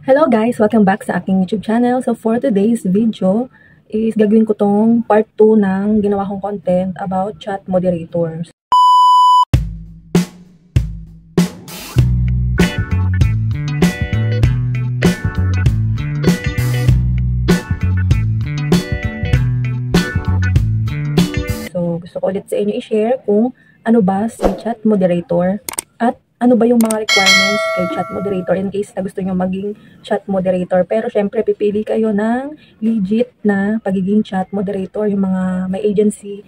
Hello guys! Welcome back sa aking YouTube channel. So for today's video is gagawin ko tong part 2 ng ginawa kong content about chat moderators. So gusto ko ulit sa inyo i-share kung ano ba si chat moderator at ano ba yung mga requirements kay chat moderator in case na gusto nyo maging chat moderator. Pero syempre, pipili kayo ng legit na pagiging chat moderator. Yung mga may agency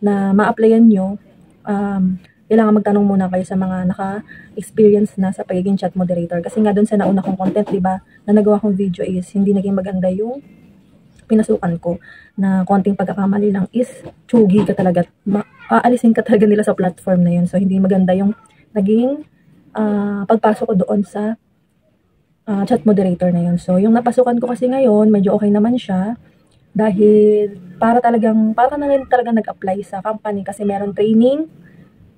na ma-applyan nyo, kailangan magtanong muna kayo sa mga naka-experience na sa pagiging chat moderator. Kasi nga dun sa nauna kong content, diba, na nagawa kong video is hindi naging maganda yung pinasukan ko na konting pagkakamali lang is chugi ka talaga. Aalisin ka talaga nila sa platform na yun. So, hindi maganda yung naging pagpasok ko doon sa chat moderator na yun. So, yung napasukan ko kasi ngayon, medyo okay naman siya dahil para na rin talagang nag-apply sa company kasi meron training,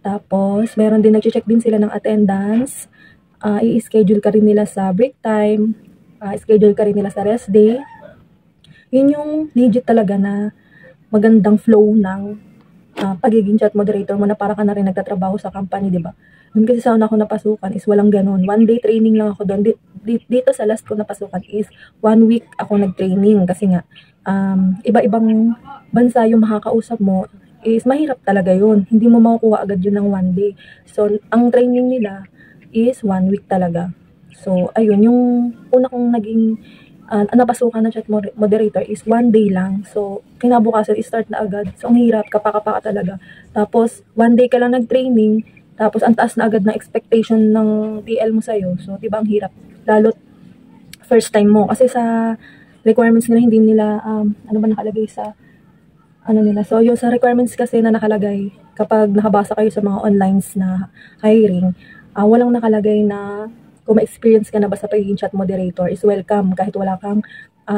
tapos meron din nag-check din sila ng attendance, i-schedule ka rin nila sa break time, schedule ka rin nila sa rest day. Yun yung legit talaga na magandang flow ng pagiging chat moderator mo na para ka na rin nagtatrabaho sa company, di ba? Doon kasi sa una ko napasukan is walang ganun. 1 day training lang ako doon. Dito sa last ko napasukan is 1 week ako nag-training kasi nga iba-ibang bansa yung makakausap mo is mahirap talaga yun. Hindi mo makukuha agad yun ng 1 day. So, ang training nila is 1 week talaga. So, ayun, yung una kong naging napasukan na chat moderator is 1 day lang. So, kinabukasan, start na agad. So, ang hirap, kapaka-paka talaga. Tapos, 1 day ka lang nag-training, tapos ang taas na agad na expectation ng TL mo sa'yo. So, diba ang hirap? Lalo't first time mo. Kasi sa requirements nila, hindi nila, ano ba nakalagay sa, ano nila. So, yung sa requirements kasi na nakalagay, kapag nakabasa kayo sa mga online na hiring, walang nakalagay na kung ma-experience ka na ba sa pagiging chat moderator is welcome kahit wala kang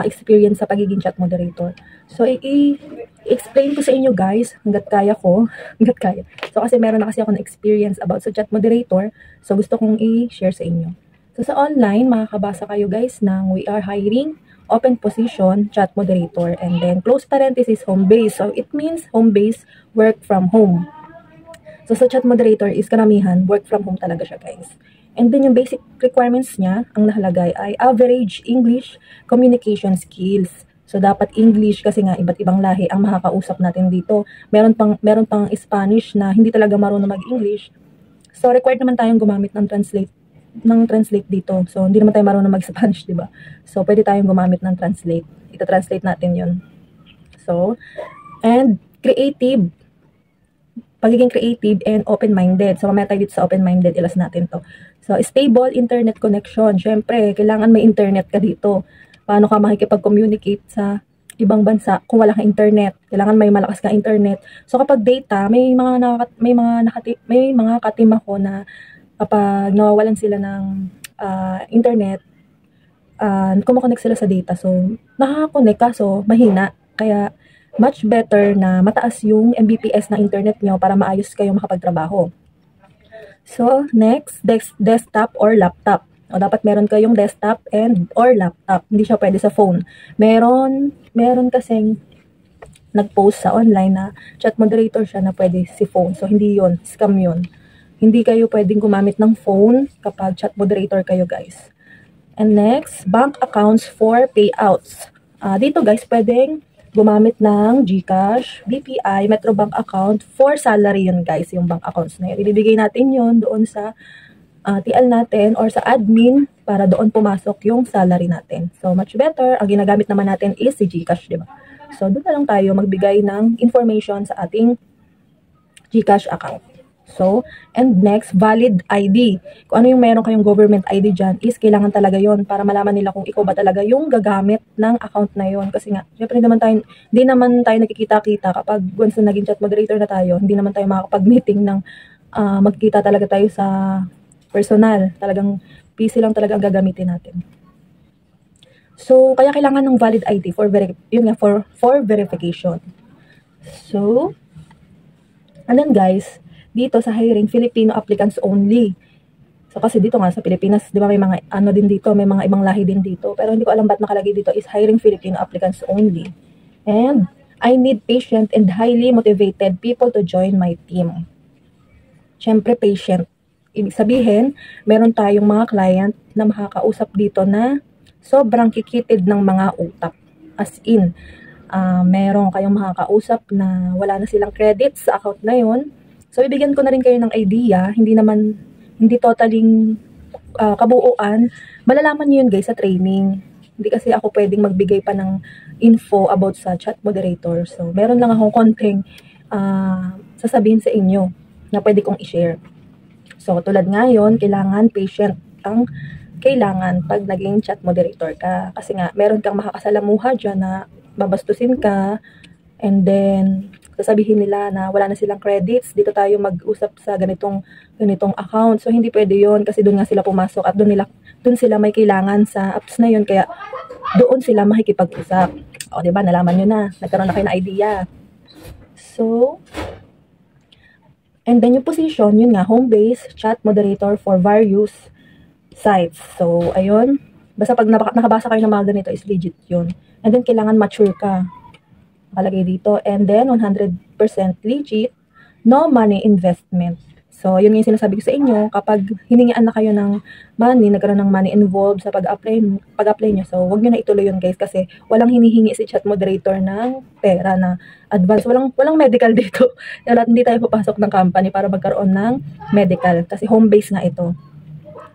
experience sa pagiging chat moderator. So, i-explain ko sa inyo guys, hanggat kaya ko, hanggat kaya. So, kasi meron na kasi ako na experience about sa chat moderator, so gusto kong i-share sa inyo. So, sa online, makakabasa kayo guys ng we are hiring, open position, chat moderator, and then close parenthesis, home base. So, it means home base, work from home. So, sa chat moderator is karamihan, work from home talaga siya guys. And then yung basic requirements niya, ang nakalagay ay average English communication skills. So dapat English kasi nga iba't ibang lahi ang makakausap natin dito. Meron pang Spanish na hindi talaga marunong mag-English. So required naman tayong gumamit ng translate dito. So hindi naman tayo marunong mag-Spanish, 'di ba? So pwede tayong gumamit ng translate. Ita-translate natin 'yon. So and creative, pagiging creative and open-minded. So, mamaya tayo dito sa open-minded, ilas natin to. So, stable internet connection. Siyempre, kailangan may internet ka dito. Paano ka makikipag-communicate sa ibang bansa kung wala kang internet? Kailangan may malakas kang internet. So, kapag data, may mga katim ako na kapag nawawalan sila ng internet, kumakonect sila sa data. So, nakaka-connect kaso mahina. Kaya, much better na mataas yung Mbps ng internet nyo para maayos kayo makapagtrabaho. So, next, desktop or laptop. O, dapat meron kayong desktop or laptop. Hindi siya pwede sa phone. Meron kasing nag-post sa online na chat moderator siya na pwede si phone. So, hindi yun. Scam yun. Hindi kayo pwedeng gumamit ng phone kapag chat moderator kayo, guys. And next, bank accounts for payouts. Dito, guys, pwedeng gumamit ng GCash, BPI, Metrobank account for salary yun guys, yung bank accounts na yun. Ibibigay natin yun doon sa TL natin or sa admin para doon pumasok yung salary natin. So, much better. Ang ginagamit naman natin is si GCash, di ba? So, doon na lang tayo magbigay ng information sa ating GCash account. So, and next, valid ID. Kung ano yung meron kayong government ID dyan, is kailangan talaga yon para malaman nila kung ikaw ba talaga yung gagamit ng account na yon. Kasi nga, syempre hindi naman tayo nakikita-kita kapag once na naging chat moderator na tayo, hindi naman tayo makakapag-meeting ng magkita talaga tayo sa personal. Talagang PC lang talaga ang gagamitin natin. So, kaya kailangan ng valid ID for verification. So, and then guys, dito sa hiring, Filipino applicants only. So kasi dito nga sa Pilipinas, di ba may mga ano din dito, may mga ibang lahi din dito. Pero hindi ko alam ba't nakalagay dito is hiring Filipino applicants only. And I need patient and highly motivated people to join my team. Siyempre patient. Ibig sabihin, meron tayong mga client na makakausap dito na sobrang kikitid ng mga utak. As in, meron kayong makakausap na wala na silang credits sa account na yon. So, ibigyan ko na rin kayo ng idea, hindi totaling kabuuan. Malalaman nyo yun guys sa training. Hindi kasi ako pwedeng magbigay pa ng info about sa chat moderator. So, meron lang akong konting sasabihin sa inyo na pwede kong i-share. So, tulad ngayon, kailangan patient ang kailangan pag naging chat moderator ka. Kasi nga, meron kang makakasalamuha dyan na babastusin ka, and then, sasabihin nila na wala na silang credits, dito tayo mag-usap sa ganitong account. So, hindi pwede yon kasi doon nga sila pumasok at doon sila may kailangan sa apps na yon, kaya doon sila makikipag-usap. O, diba? Nalaman nyo na. Nagkaroon na kayo ng idea. So, and then yung position, yun nga, home-based chat moderator for various sites. So, ayun. Basta pag nakabasa kayo ng mga ganito is legit yun. And then, kailangan mature ka. Palagay dito. And then, 100% legit, no money investment. So, yun yung sinasabi ko sa inyo. Kapag hiningian na kayo ng money, nagkaroon ng money involved sa pag-apply nyo. So, wag nyo na ituloy yun guys kasi walang hinihingi si chat moderator ng pera na advance. Walang medical dito. Hindi tayo papasok ng company para magkaroon ng medical kasi home-based nga ito.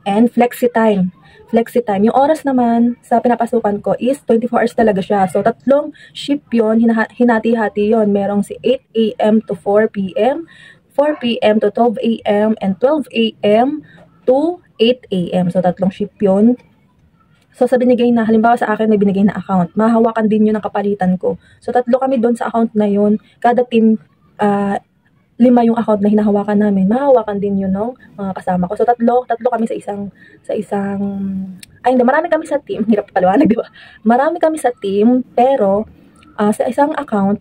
And flexi time. Yung oras naman sa pinapasukan ko is 24 hours talaga siya. So, 3 shift yun, hinati-hati yun. Merong si 8 a.m. to 4 p.m., 4 p.m. to 12 a.m., and 12 a.m. to 8 a.m. So, 3 shift yun. So, sa binigay na, halimbawa sa akin may binigay na account, mahahawakan din yun ng kapalitan ko. So, 3 kami doon sa account na yun. Kada team, 5 yung account na hinahawakan namin, mahahawakan din yun ng mga kasama ko. So, tatlo kami sa isang, hindi, marami kami sa team, hirap paliwanag, di ba? Marami kami sa team, pero, sa isang account,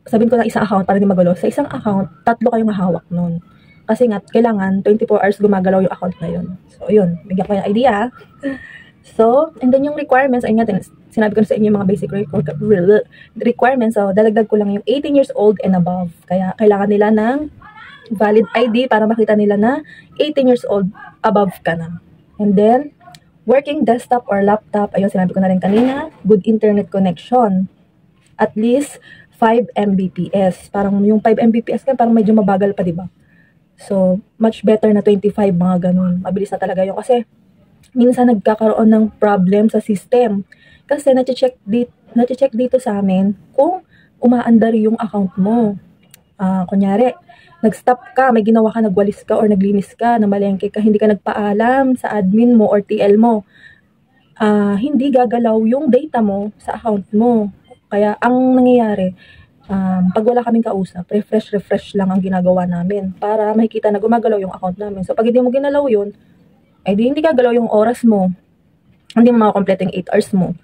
sabihin ko lang isang account para di magulo, sa isang account, 3 kayong mahawak nun. Kasi nga, kailangan 24 hours gumagalaw yung account na yun. So, yun, bigyan ko yung idea. So, and then yung requirements, ayun nga, sinabi ko na sa inyo yung mga basic requirements. So, dalagdag ko lang yung 18 years old and above. Kaya, kailangan nila ng valid ID para makita nila na 18 years old above ka na. And then, working desktop or laptop, ayun, sinabi ko na rin kanina, good internet connection. At least, 5 Mbps. Parang yung 5 Mbps ka, parang medyo mabagal pa, diba? So, much better na 25, mga ganun. Mabilis na talaga yun. Kasi, minsan nagkakaroon ng problem sa system. Kasi na-check dito sa amin kung umaandar yung account mo. Kunyari, nag-stop ka, may ginawa ka, nagwalis ka or naglinis ka, namalengke ka, hindi ka nagpaalam sa admin mo or TL mo. Hindi gagalaw yung data mo sa account mo. Kaya ang nangyayari, pag wala kaming kausap, refresh lang ang ginagawa namin para makikita na gumagalaw yung account namin. So pag hindi mo ginalaw yun, ay hindi gagalaw yung oras mo. Hindi mo makakomplete yung 8 hours mo.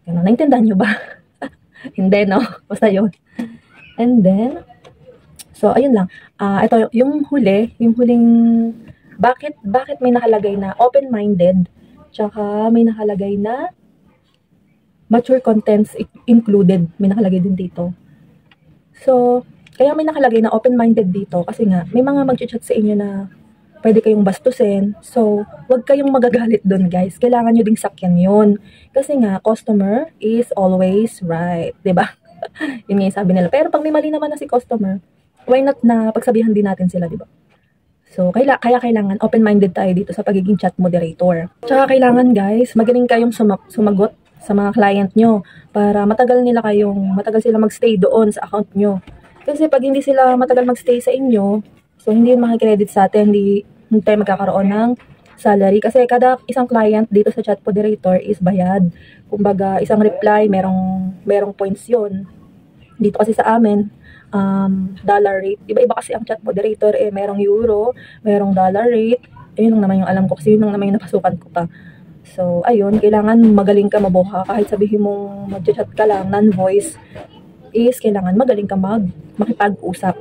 Ganun, naintindihan nyo ba? Hindi, no? Basta yun. And then, so, ayun lang. Ito, yung huling, bakit may nakalagay na open-minded, tsaka may nakalagay na mature contents included. May nakalagay din dito. So, kaya may nakalagay na open-minded dito kasi nga, may mga mag-chat sa inyo na pwede kayong bastusin. So, wag kayong magagalit doon, guys. Kailangan nyo ding sakyan yun. Kasi nga, customer is always right. Diba? Yun nga yung sabi nila. Pero pag may mali naman na si customer, why not na pagsabihan din natin sila, diba? So, kaya kailangan open-minded tayo dito sa pagiging chat moderator. Tsaka kailangan, guys, magaling kayong sumagot sa mga client nyo para matagal sila magstay doon sa account nyo. Kasi pag hindi sila matagal magstay sa inyo, so hindi yun makikredit sa atin, hindi tayo magkakaroon ng salary. Kasi kada isang client dito sa chat moderator is bayad. Kumbaga, isang reply, merong points yun. Dito kasi sa amin, dollar rate. Iba-iba kasi ang chat moderator, merong euro, merong dollar rate. Ayun lang naman yung alam ko kasi yun lang naman yung napasukan ko pa. So, ayun, kailangan magaling ka mabuha. Kahit sabihin mong mag-chat ka lang, non-voice, is kailangan magaling ka makipag-usap.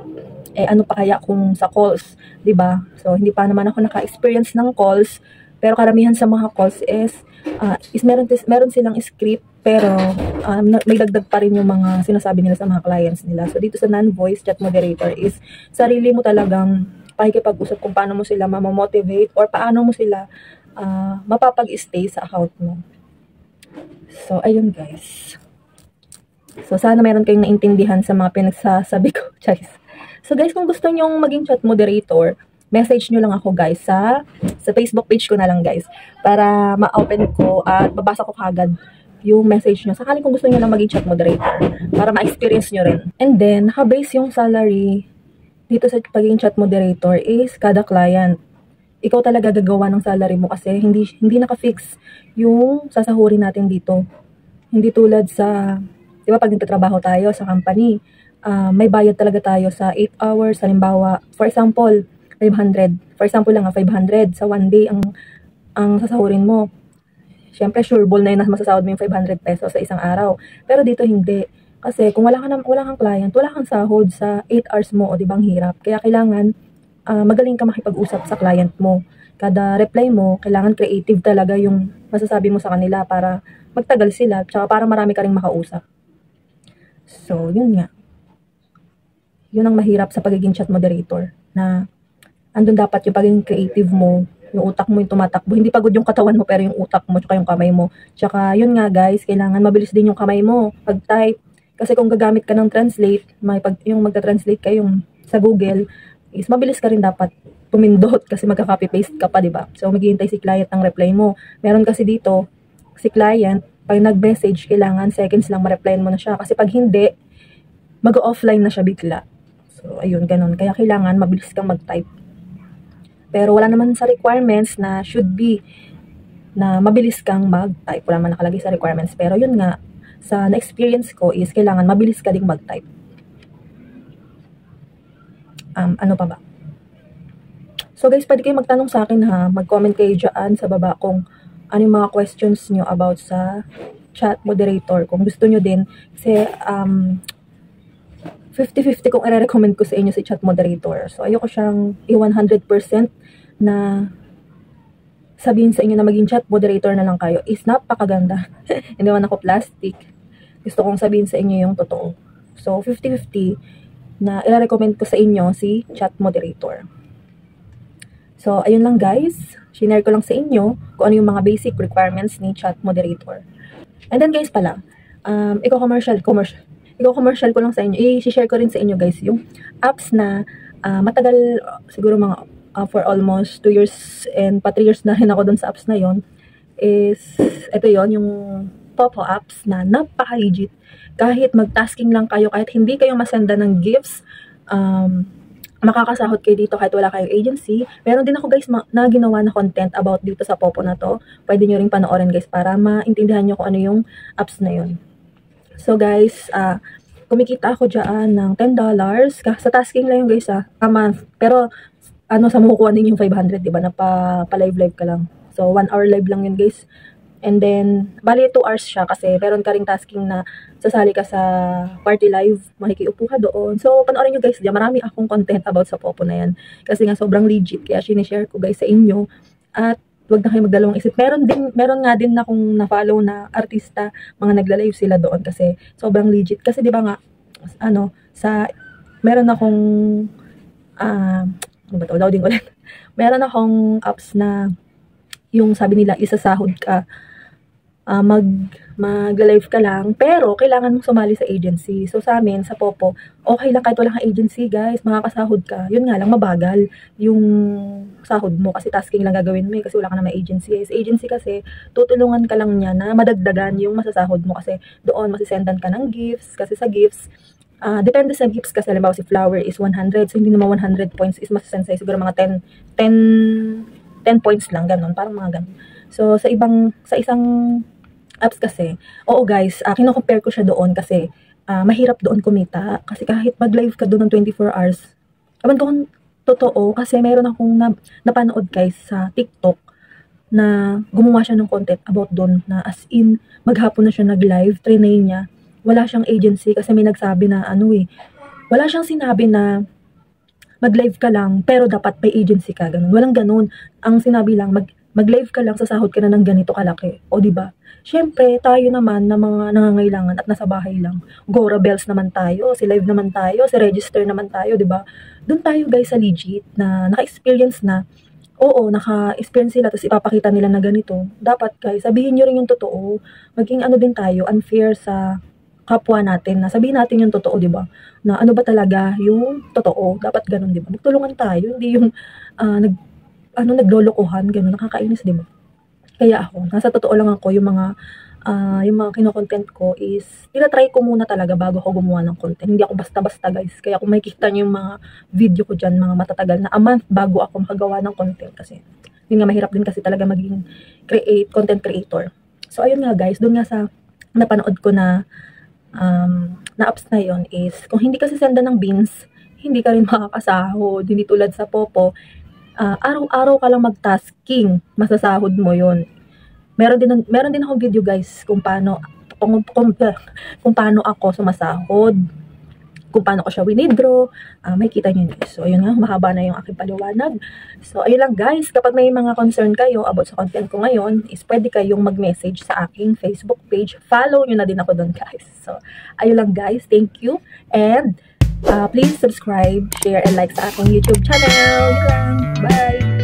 ano pa kaya kung sa calls, 'di ba? So hindi pa naman ako naka-experience ng calls, pero karamihan sa mga calls is meron silang script, pero may dagdag pa rin yung mga sinasabi nila sa mga clients nila. So dito sa non-voice chat moderator is sarili mo talagang pakikipag-usap kung paano mo sila ma-motivate or paano mo sila mapapag-stay sa account mo. So ayun guys. So sana meron kayong naintindihan sa mga pinagsasabi ko. Charis. So guys, kung gusto nyong maging chat moderator, message nyo lang ako guys sa Facebook page ko na lang guys, para ma-open ko at babasa ko kagad yung message nyo. Sakaling kung gusto nyo lang maging chat moderator, para ma-experience nyo rin. And then, naka-base yung salary dito sa pagiging chat moderator is kada client. Ikaw talaga gagawa ng salary mo kasi hindi naka-fix yung sasahurin natin dito. Hindi tulad sa, di ba pag nagtatrabaho tayo sa company, may bayad talaga tayo sa 8 hours, halimbawa, for example, 500. For example lang, 500 sa one day ang sasahurin mo. Siyempre, sure ball na yun na masasahod mo yung 500 pesos sa isang araw. Pero dito hindi. Kasi kung wala kang client, wala kang sahod sa 8 hours mo, o di bang hirap. Kaya kailangan magaling ka makipag-usap sa client mo. Kada reply mo, kailangan creative talaga yung masasabi mo sa kanila para magtagal sila, tsaka para marami ka ring makausap. So, yun nga. Yun ang mahirap sa pagiging chat moderator, na andun dapat yung pagiging creative mo, yung utak mo yung tumatakbo. Hindi pagod yung katawan mo, pero yung utak mo, tsaka yung kamay mo. Tsaka, yun nga guys, kailangan mabilis din yung kamay mo pag-type. Kasi kung gagamit ka ng translate, yung magta-translate ka yung sa Google, is mabilis ka rin dapat tumindot kasi magka-copy-paste ka pa, diba? So, maghihintay si client ng reply mo. Meron kasi dito, si client, pag nag-message, kailangan seconds lang ma-replyan mo na siya. Kasi pag hindi, mag-offline na siya bigla. So, ayun, ganun. Kaya kailangan mabilis kang mag-type. Pero wala naman sa requirements na should be na mabilis kang mag-type. Wala naman nakalagay sa requirements. Pero yun nga, sa na-experience ko is kailangan mabilis ka ding mag-type. Ano pa ba? So guys, pwede kayo magtanong sa akin ha. Mag-comment kayo dyan sa baba kung ano yung mga questions nyo about sa chat moderator. Kung gusto nyo din. Kasi 50-50 kung i-recommend ko sa inyo si chat moderator. So ayoko siyang i-100% na sabihin sa inyo na maging chat moderator na lang kayo. Is napakaganda. Hindi man ako plastic. Gusto kong sabihin sa inyo yung totoo. So 50-50 na i-recommend ko sa inyo si chat moderator. So ayun lang guys. Shinare ko lang sa inyo kung ano yung mga basic requirements ni chat moderator. And then guys pala, commercial ko lang sa inyo. I-share ko rin sa inyo guys yung apps na matagal, siguro mga for almost 2 years and pa 3 years na rin ako dun sa apps na yon. Is ito yon, yung Popo apps na napaka-legit. Kahit mag-tasking lang kayo, kahit hindi kayo masenda ng gifts, makakasahod kayo dito kahit wala kayong agency. Meron din ako guys na ginawa na content about dito sa Popo na to. Pwede nyo ring panoorin guys para maintindihan nyo kung ano yung apps na yon. So guys, kumikita ako dyan ng $10. Sa tasking lang yung guys a month. Pero sa makukuha din yung 500, diba? Na pa-live ka lang. So 1 hour live lang yun guys. And then, bali 2 hours siya kasi meron ka ring tasking na sasali ka sa party live, makikiupo ka doon. So, panoorin nyo guys, diyan marami akong content about sa Popo na yan. Kasi nga sobrang legit, kaya sinishare ko guys sa inyo. At wag na kayo magdalawang isip. Meron nga din akong na-follow na artista, mga nagla-live sila doon kasi sobrang legit. Kasi 'di ba nga meron akong loading ulit. Meron akong apps na yung sabi nila isasahod ka, mag-live ka lang, pero kailangan mong sumali sa agency. So sa amin, sa Popo, okay lang kahit wala kang agency guys, makakasahod ka. Yun nga lang, mabagal yung sahod mo kasi tasking lang gagawin mo kasi wala ka na may agency. Sa agency kasi, tutulungan ka lang niya na madagdagan yung masasahod mo kasi doon masisendan ka ng gifts. Kasi sa gifts, depende sa gifts kasi, halimbawa si flower is 100, so hindi naman 100 points is masasend sa'yo, siguro mga 10 points lang, ganun, parang mga ganun. So sa isang apps kasi, oo guys, kino-compare ko siya doon kasi mahirap doon kumita kasi kahit mag-live ka doon ng 24 hours, awan ko kung totoo kasi meron akong napanood guys sa TikTok na gumawa siya ng content about doon na as in maghapon na siya nag-live, trinay niya, wala siyang agency kasi may nagsabi na wala siyang sinabi na mag-live ka lang, pero dapat may agency ka, ganun. Walang ganun. Ang sinabi lang, mag-live ka lang, sasahod ka na ng ganito kalaki. O, di ba? Siyempre, tayo naman na mga nangangailangan at nasa bahay lang. Gora Bells naman tayo, si live naman tayo, si register naman tayo, di ba? Doon tayo guys sa legit na naka-experience na. Oo, naka-experience sila tapos ipapakita nila na ganito. Dapat guys, sabihin nyo rin yung totoo. Maging ano din tayo, unfair sa kapwa natin na sabihin natin yung totoo, di ba? Na ano ba talaga yung totoo. Dapat ganun, di ba? Magtulungan tayo, hindi yung naglolokohan, ganun, nakakainis, di ba? Kaya ako, nasa totoo lang ako, yung mga kino-content ko is, tinatry ko muna talaga bago ako gumawa ng content. Hindi ako basta-basta guys. Kaya kung makikita nyo yung mga video ko dyan, mga matatagal na a month bago ako makagawa ng content kasi. Yun nga, mahirap din kasi talaga maging content creator. So, ayun nga guys, doon nga sa napanood ko na apps na yon is, kung hindi kasi senda ng beans, hindi ka rin makakasahod. Hindi tulad sa Popo, araw-araw ka lang mag-tasking, masasahod mo yon. Meron din akong video guys kung paano ako sumasahod, kung paano ko siya winidraw, may kita nyo guys. So ayun nga, mahaba na yung aking paliwanag. So ayun lang guys, kapag may mga concern kayo about sa content ko ngayon, is pwede kayong mag-message sa aking Facebook page. Follow nyo na din ako doon guys. So ayun lang guys, thank you, and please subscribe, share, and like sa aking YouTube channel. Yun lang. Bye!